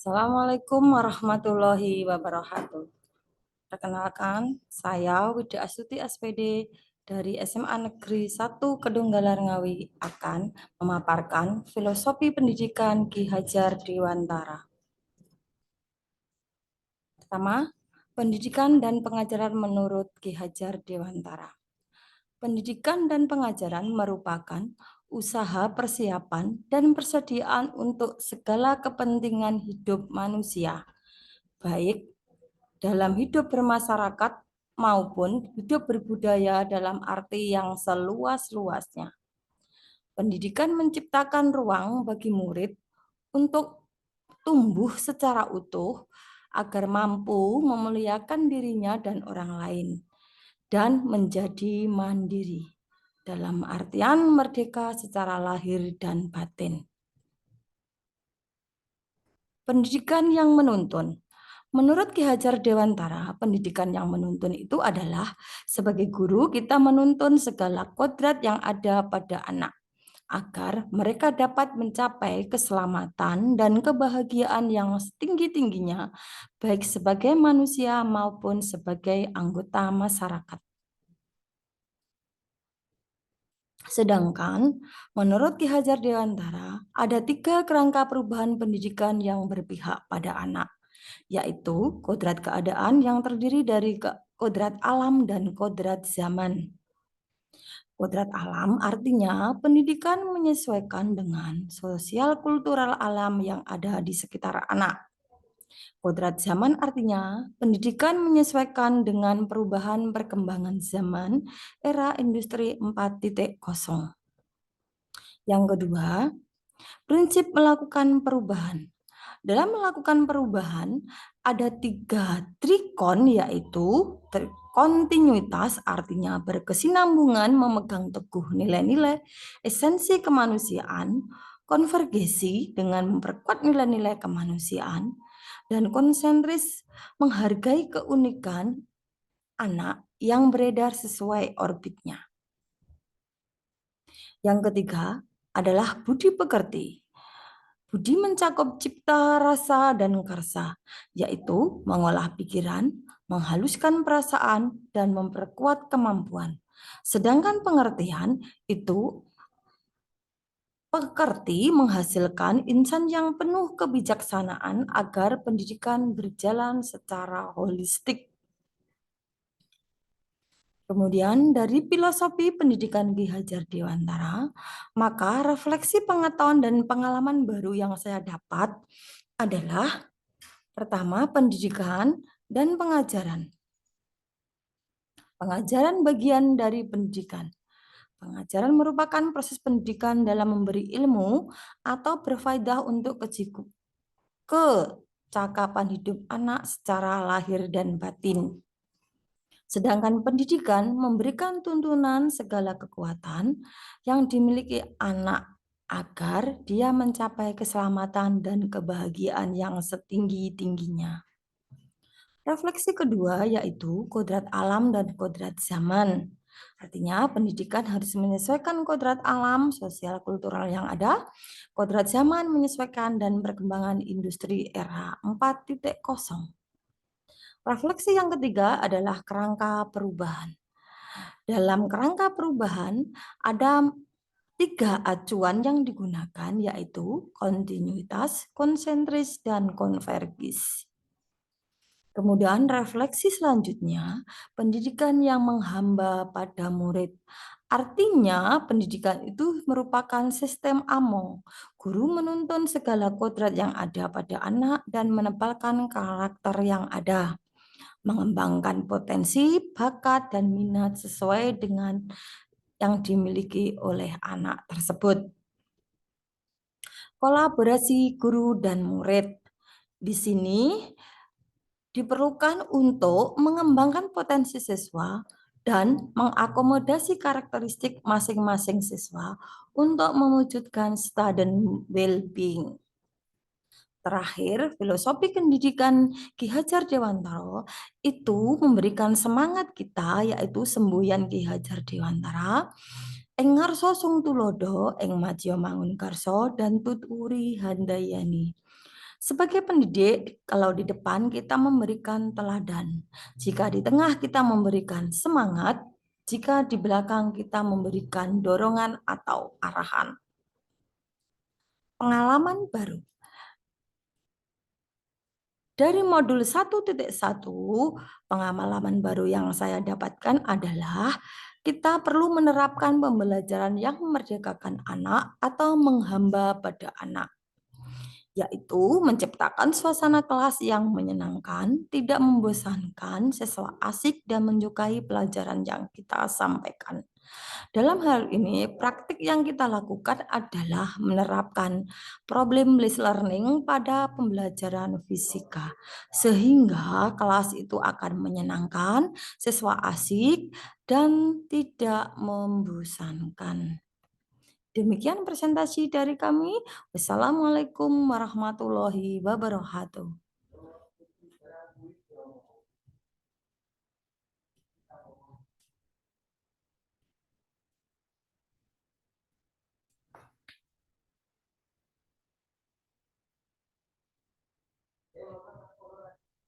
Assalamualaikum warahmatullahi wabarakatuh. Perkenalkan, saya Wida Astuti SPD dari SMA Negeri 1 Kedunggalar Ngawi akan memaparkan filosofi pendidikan Ki Hajar Dewantara. Pertama, pendidikan dan pengajaran menurut Ki Hajar Dewantara. Pendidikan dan pengajaran merupakan usaha persiapan dan persediaan untuk segala kepentingan hidup manusia, baik dalam hidup bermasyarakat maupun hidup berbudaya dalam arti yang seluas-luasnya. Pendidikan menciptakan ruang bagi murid untuk tumbuh secara utuh agar mampu memuliakan dirinya dan orang lain dan menjadi mandiri dalam artian merdeka secara lahir dan batin. Pendidikan yang menuntun. Menurut Ki Hajar Dewantara, pendidikan yang menuntun itu adalah sebagai guru kita menuntun segala kodrat yang ada pada anak agar mereka dapat mencapai keselamatan dan kebahagiaan yang setinggi-tingginya baik sebagai manusia maupun sebagai anggota masyarakat. Sedangkan menurut Ki Hajar Dewantara ada 3 kerangka perubahan pendidikan yang berpihak pada anak, yaitu kodrat keadaan yang terdiri dari kodrat alam dan kodrat zaman. Kodrat alam artinya pendidikan menyesuaikan dengan sosial kultural alam yang ada di sekitar anak. Kodrat zaman artinya pendidikan menyesuaikan dengan perubahan perkembangan zaman era industri 4.0. Yang kedua, prinsip melakukan perubahan. Dalam melakukan perubahan, ada 3 trikon, yaitu kontinuitas artinya berkesinambungan memegang teguh nilai-nilai esensi kemanusiaan, konvergensi dengan memperkuat nilai-nilai kemanusiaan, dan konsentris menghargai keunikan anak yang beredar sesuai orbitnya. Yang ketiga adalah budi pekerti. Budi mencakup cipta, rasa, dan karsa, yaitu mengolah pikiran, menghaluskan perasaan, dan memperkuat kemampuan. Sedangkan pengertian itu pekerti menghasilkan insan yang penuh kebijaksanaan agar pendidikan berjalan secara holistik. Kemudian dari filosofi pendidikan Ki Hajar Dewantara, maka refleksi pengetahuan dan pengalaman baru yang saya dapat adalah pertama, pendidikan dan pengajaran. Pengajaran bagian dari pendidikan. Pengajaran merupakan proses pendidikan dalam memberi ilmu atau berfaedah untuk kecakapan hidup anak secara lahir dan batin. Sedangkan pendidikan memberikan tuntunan segala kekuatan yang dimiliki anak agar dia mencapai keselamatan dan kebahagiaan yang setinggi-tingginya. Refleksi kedua yaitu kodrat alam dan kodrat zaman. Artinya pendidikan harus menyesuaikan kodrat alam, sosial, kultural yang ada, kodrat zaman menyesuaikan dan perkembangan industri era 4.0. Refleksi yang ketiga adalah kerangka perubahan. Dalam kerangka perubahan ada 3 acuan yang digunakan yaitu kontinuitas, konsentris, dan konvergis. Kemudian refleksi selanjutnya, pendidikan yang menghamba pada murid. Artinya pendidikan itu merupakan sistem among. Guru menuntun segala kodrat yang ada pada anak dan menebalkan karakter yang ada. Mengembangkan potensi, bakat, dan minat sesuai dengan yang dimiliki oleh anak tersebut. Kolaborasi guru dan murid. Di sini diperlukan untuk mengembangkan potensi siswa dan mengakomodasi karakteristik masing-masing siswa untuk mewujudkan student well-being. Terakhir, filosofi pendidikan Ki Hajar Dewantara itu memberikan semangat kita, yaitu semboyan Ki Hajar Dewantara, ing ngarsa sung tulodo, ing madya mangun karsa, dan tuturi handayani. Sebagai pendidik, kalau di depan kita memberikan teladan, jika di tengah kita memberikan semangat, jika di belakang kita memberikan dorongan atau arahan. Pengalaman baru. Dari modul 1.1, pengalaman baru yang saya dapatkan adalah kita perlu menerapkan pembelajaran yang memerdekakan anak atau menghamba pada anak, yaitu menciptakan suasana kelas yang menyenangkan, tidak membosankan, siswa asik dan menyukai pelajaran yang kita sampaikan. Dalam hal ini, praktik yang kita lakukan adalah menerapkan problem-based learning pada pembelajaran fisika, sehingga kelas itu akan menyenangkan, siswa asik, dan tidak membosankan. Demikian presentasi dari kami. Wassalamualaikum warahmatullahi wabarakatuh.